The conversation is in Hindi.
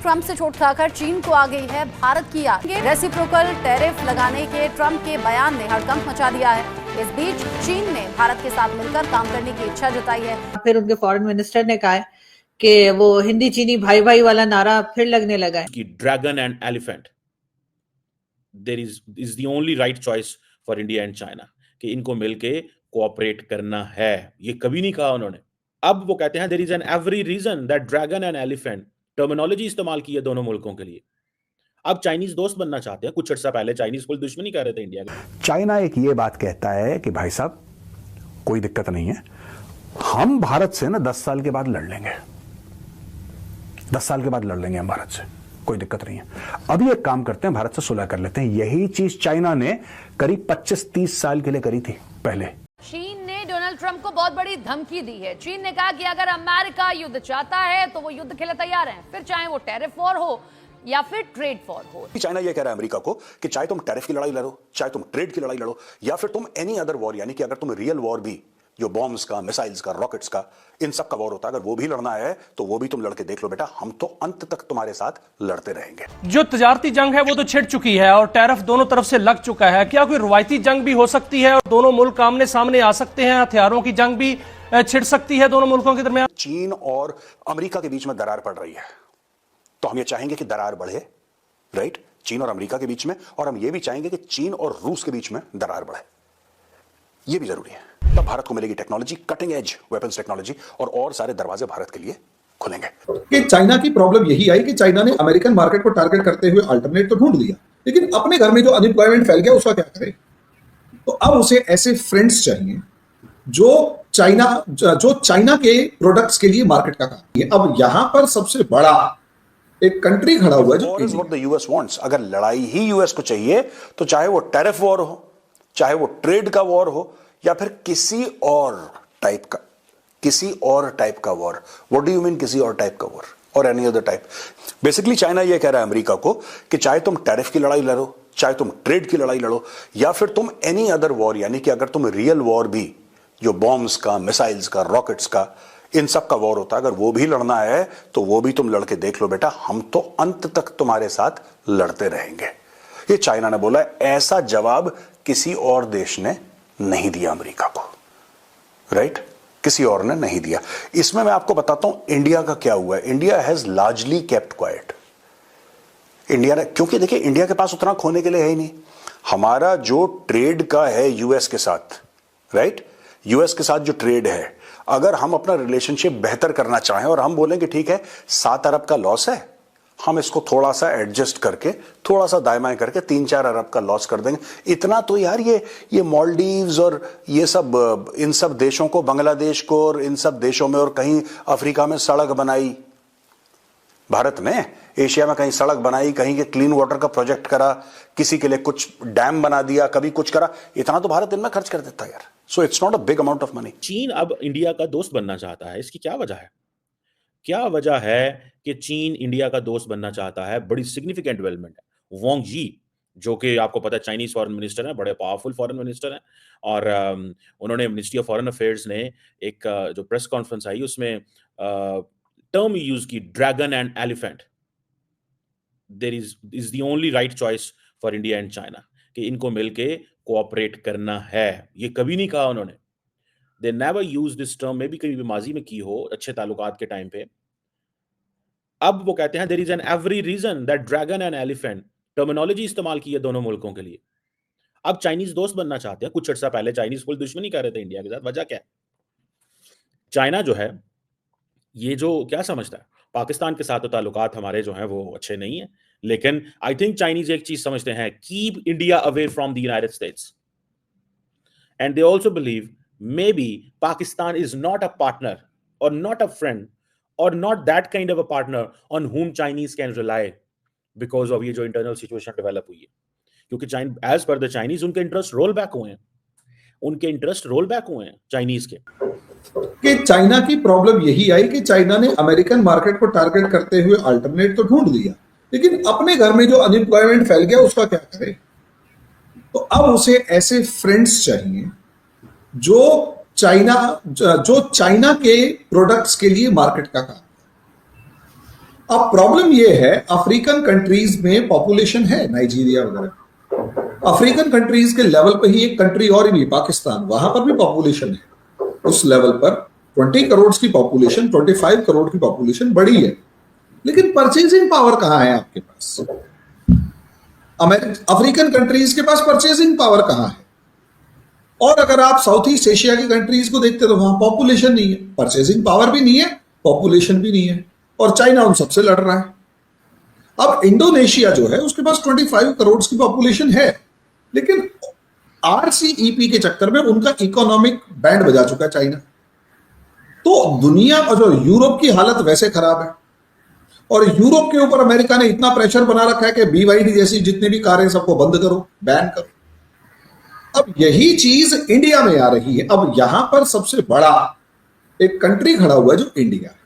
ट्रंप से चोट खाकर चीन को आ गई है भारत की याद। रेसिप्रोकल टैरिफ लगाने के ट्रंप के बयान ने हड़कंप मचा दिया है। इस बीच चीन ने भारत के साथ मिलकर काम करने की इच्छा जताई है। फिर उनके फॉरेन मिनिस्टर ने कहा है कि वो हिंदी चीनी भाई भाई वाला नारा फिर लगने लगा है कि dragon and elephant there is the only right choice for India and China, कि इनको मिलके कोऑपरेट करना है। ये कभी नहीं कहा उन्होंने। अब वो कहते हैं there is an every reason that dragon and elephant, terminology इस्तेमाल की है दोनों मुल्कों के लिए। अब चाइनीज दोस्त बनना चाहते हैं। कुछ अर्सा पहले चाइनीज फुल दुश्मनी कर रहे थे इंडिया के। चाइना एक ये बात कहता है कि भाई साहब कोई दिक्कत नहीं है, हम भारत से ना 10 साल के बाद लड़ लेंगे, 10 साल के बाद लड़ लेंगे हम भारत से, कोई दिक्कत नहीं है। अभी एक काम करते हैं, भारत से सुलह कर लेते हैं। यही चीज चाइना ने करीब 25-30 साल के लिए करी थी पहले। चीन ने डोनाल्ड ट्रंप को बहुत बड़ी धमकी दी है। चीन ने कहा कि अगर अमेरिका युद्ध चाहता है तो वो युद्ध के लिए तैयार है, फिर चाहे वो टैरिफ वॉर हो या फिर ट्रेड वॉर हो। चाइना ये कह रहा है अमेरिका को कि चाहे तुम टैरिफ की लड़ाई लड़ो, चाहे तुम ट्रेड की लड़ाई लड़ो, या फिर तुम एनी अदर वॉर, यानी कि अगर तुम रियल वॉर भी, जो बॉम्ब्स का, मिसाइल्स का, रॉकेट्स का, इन सब का वॉर होता है, अगर वो भी लड़ना है तो वो भी तुम लड़के देख लो बेटा, हम तो अंत तक तुम्हारे साथ लड़ते रहेंगे। जो तजारती जंग है वो तो छिड़ चुकी है और टैरिफ दोनों तरफ से लग चुका है। क्या कोई रवायती जंग भी हो सकती है और दोनों मुल्क आमने सामने आ सकते हैं? हथियारों की जंग भी छिड़ सकती है दोनों मुल्कों के दरमियान। चीन और अमेरिका के बीच में दरार पड़ रही है, तो हम ये चाहेंगे कि दरार बढ़े, राइट, चीन और अमेरिका के बीच में, और हम ये भी चाहेंगे कि चीन और रूस के बीच में दरार बढ़े। ये भी जरूरी है। तब भारत को मिलेगी technology, cutting edge weapons technology, और सारे दरवाजे भारत के लिए खुलेंगे। कि चाइना की प्रॉब्लम यही आई कि चाइना ने अमेरिकन मार्केट को टारगेट करते हुए अल्टरनेट तो ढूंढ लिया, लेकिन अपने घर में जो अनएम्प्लॉयमेंट फैल गया उसका क्या करे। तो अब उसे ऐसे फ्रेंड्स चाहिए जो चाइना के प्रोडक्ट्स के लिए मार्केट का काम किए। अब यहां पर सबसे बड़ा एक कंट्री खड़ा हुआ है जो व्हाट द यूएस वांट्स। अगर लड़ाई ही यूएस को चाहिए तो चाहे वो टैरिफ वॉर हो, चाहे वो ट्रेड का वॉर हो, या फिर किसी और टाइप का war. What do you mean किसी और टाइप का वॉर, और any other type? Basically China ये कह रहा है अमेरिका को कि चाहे तुम टैरिफ की लड़ाई लड़ो, चाहे तुम ट्रेड की लड़ाई लड़ो, या फिर तुम एनी अदर वॉर, यानी कि अगर तुम रियल वॉर भी, जो बॉम्ब्स का, मिसाइल्स का, रॉकेट्स का, इन सब का वॉर होता है, अगर वो भी लड़ना है तो वो भी तुम लड़के देख लो बेटा, हम तो अंत तक तुम्हारे साथ लड़ते रहेंगे। ये चाइना ने बोला है। ऐसा जवाब किसी और देश ने नहीं दिया अमेरिका को, राइट, किसी और ने नहीं दिया। इसमें मैं आपको बताता हूं इंडिया का क्या हुआ है। India has largely kept quite. India ने, क्योंकि देखिए इंडिया के पास उतना खोने के लिए है ही नहीं। हमारा जो ट्रेड का है यूएस के साथ, राइट, यूएस के साथ जो ट्रेड है, अगर हम अपना रिलेशनशिप बेहतर करना चाहें और हम बोलें कि ठीक है 7 अरब का लॉस है, हम इसको थोड़ा सा एडजस्ट करके, थोड़ा सा दाएं करके 3-4 अरब का लॉस कर देंगे, इतना तो यार ये मालदीव्स और ये सब, इन सब देशों को, बांग्लादेश को और इन सब देशों में, और कहीं अफ्रीका में सड़क बनाई भारत ने, एशिया में कहीं सड़क बनाई, कहीं के क्लीन वाटर का प्रोजेक्ट करा, किसी के लिए कुछ डैम बना दिया, कभी कुछ करा, इतना तो भारत इनमें खर्च कर देता यार। So it's not a big amount of money. चीन अब इंडिया का दोस्त बनना चाहता है। इसकी क्या वजह है? क्या वजह है कि चीन इंडिया का दोस्त बनना चाहता है? बड़ी सिग्निफिकेंट डेवलपमेंट है। वांग यी, जो कि आपको पता है चाइनीज फॉरेन मिनिस्टर हैं, बड़े पावरफुल फॉरेन मिनिस्टर हैं, और उन्होंने मिनिस्ट्री ऑफ फॉरेन अफेयर्स ने एक जो प्रेस कॉन्फ्रेंस आई उसमें टर्म यूज की, dragon and elephant there is the only right choice for India and China, कि इनको मिलके कोऑपरेट करना है। ये कभी नहीं कहा उन्होंने। They never use this term, may be कभी भी माजी में की हो अच्छे ताल्लुकात के टाइम पे। अब वो कहते हैं there is an every reason that dragon and elephant, terminology इस्तेमाल की है दोनों मुल्कों के लिए। अब चाइनीज दोस्त बनना चाहते हैं। कुछ अर्सा पहले चाइनीज फुल दुश्मनी कर रहे थे इंडिया के साथ। वजह क्या है? चाइना जो है, ये जो क्या समझता है, पाकिस्तान के साथ तो ताल्लुकात हमारे जो हैं वो अच्छे नहीं है, लेकिन आई थिंक चाइनीज एक चीज समझते हैं, keep India away from the United states, and they also believe maybe Pakistan is not a partner or not a friend or not that kind of a partner on whom Chinese can rely because of ये जो internal situation develop हुई है। क्योंकि as per the Chinese, उनके इंटरेस्ट रोल बैक हुए हैं चाइनीज के। कि चाइना की प्रॉब्लम यही आई कि चाइना ने अमेरिकन मार्केट को टारगेट करते हुए अल्टरनेट तो ढूंढ लिया, लेकिन अपने घर में जो अनएम्प्लॉयमेंट फैल गया उसका क्या करे। तो अब उसे ऐसे फ्रेंड्स चाहिए जो चाइना के प्रोडक्ट्स के लिए मार्केट का काम। अब प्रॉब्लम यह है, अफ्रीकन कंट्रीज में पॉपुलेशन है, नाइजीरिया वगैरह, अफ्रीकन कंट्रीज के लेवल पे ही एक कंट्री और भी, पाकिस्तान, वहां पर भी पॉपुलेशन है। उस लेवल पर 20 करोड़ की पॉपुलेशन, 25 करोड़ की पॉपुलेशन बड़ी है, लेकिन परचेजिंग पावर कहां है आपके पास? अफ्रीकन कंट्रीज के पास परचेजिंग पावर कहां है? और अगर आप साउथ ईस्ट एशिया की कंट्रीज को देखते तो वहां पॉपुलेशन नहीं है, परचेजिंग पावर भी नहीं है, पॉपुलेशन भी नहीं है, और चाइना उन सबसे लड़ रहा है। अब इंडोनेशिया जो है उसके पास 25 करोड़ की पॉपुलेशन है, लेकिन RCEP के चक्कर में उनका इकोनॉमिक बैंड बजा चुका है चाइना। तो दुनिया और जो यूरोप की हालत वैसे खराब है, और यूरोप के ऊपर अमेरिका ने इतना प्रेशर बना रखा है कि BYD जैसी जितनी भी कारें सबको बंद करो, बैन करो। अब यही चीज इंडिया में आ रही है। अब यहां पर सबसे बड़ा एक कंट्री खड़ा हुआ है जो इंडिया है।